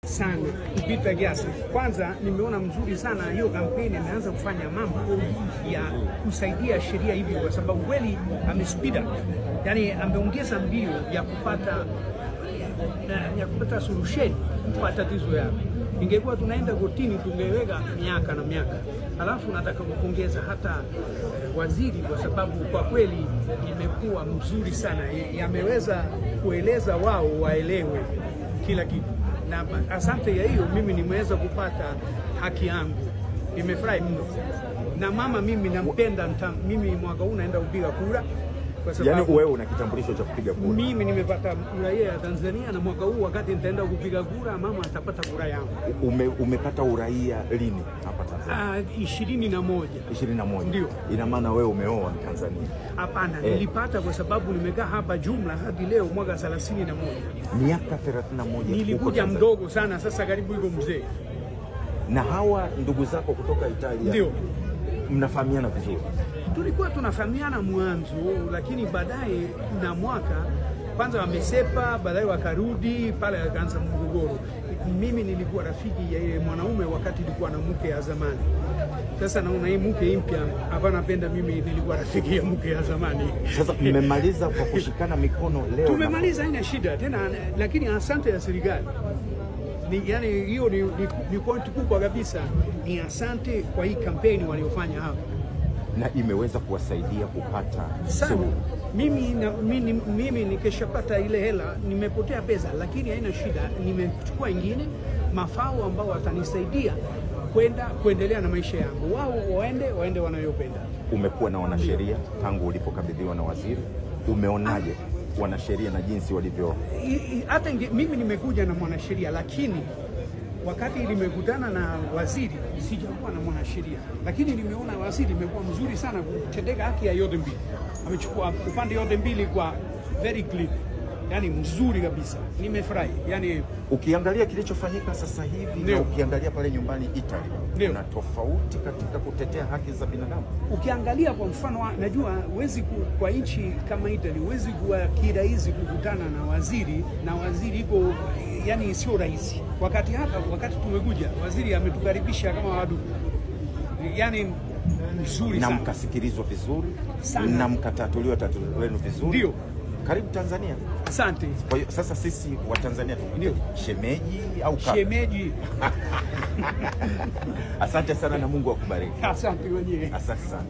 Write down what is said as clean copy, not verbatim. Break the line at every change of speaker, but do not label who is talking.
sana kupita kiasi. Kwanza nimeona mzuri sana hiyo kampeni, ameanza kufanya mambo ya kusaidia sheria hivi, kwa sababu kweli amespeed up, yani ameongeza mbio ya kupata solution kwa tatizo yao. Ingekuwa tunaenda kotini tungeweka miaka na miaka. Alafu nataka kupongeza hata waziri, kwa sababu kwa kweli imekuwa mzuri sana, yameweza kueleza wao waelewe kila kitu, na asante ya hiyo mimi nimeweza kupata haki yangu, nimefurahi mno. Na mama mimi nampenda, mimi mwaka huu naenda kupiga kura.
Yaani wewe una kitambulisho cha kupiga kura?
Mimi nimepata uraia ya Tanzania, na mwaka huu wakati nitaenda kupiga kura mama atapata kura yangu.
Umepata uraia lini hapa Tanzania?
21.
21.
Ndio.
Ina maana wewe umeoa Tanzania?
Hapana, nilipata kwa sababu nimekaa hapa jumla hadi leo mwaka 31.
Miaka 31.
Nilikuja mdogo sana, sasa karibu hivyo mzee.
Na hawa ndugu zako kutoka Italia? Ndio. Mnafahamiana vizuri?
Tulikuwa tunafahamiana mwanzo, lakini baadaye na mwaka kwanza wamesepa, baadaye wakarudi pale, akaanza mgogoro. Mimi nilikuwa rafiki ya yeye mwanaume wakati nilikuwa na mke ya zamani. Sasa naona hii mke mpya hapa napenda, mimi nilikuwa rafiki ya mke ya zamani.
Sasa mmemaliza kwa kushikana mikono leo?
Tumemaliza, haina shida tena, lakini asante ya serikali. Yani hiyo ni point kubwa kabisa, ni asante kwa hii kampeni waliofanya hapa,
na imeweza kuwasaidia kupata
sana. Mimi nikishapata ile hela nimepotea pesa, lakini haina shida, nimechukua ingine mafao ambao watanisaidia kuendelea na maisha yangu. Wao waende wanayopenda.
Umekuwa na wanasheria tangu ulipokabidhiwa na waziri, umeonaje wanasheria na jinsi walivyo?
Hata mimi nimekuja na mwanasheria, lakini wakati nimekutana na waziri sijakuwa na mwanasheria, lakini nimeona waziri imekuwa mzuri sana kutendeka haki ya yote mbili. Amechukua upande yote mbili kwa very clean, yani mzuri kabisa, nimefurahi. Yani
ukiangalia kilichofanyika sasa hivi na ukiangalia pale nyumbani Italy, kuna tofauti katika kutetea haki za binadamu.
Ukiangalia kwa mfano, najua huwezi kwa nchi kama Italy huwezi kuwa kirahisi kukutana na waziri iko, yani sio rahisi. Wakati tumekuja waziri ametukaribisha kama wadu, yani mzuri sana,
na mkasikilizwa vizuri na mkatatuliwa tatizo lenu vizuri.
Ndio.
Karibu Tanzania.
Asante.
Kwa hiyo sasa sisi wa Tanzania ndio shemeji au kaka?
Shemeji.
Asante sana na Mungu akubariki.
Asante wenyewe.
Asante sana.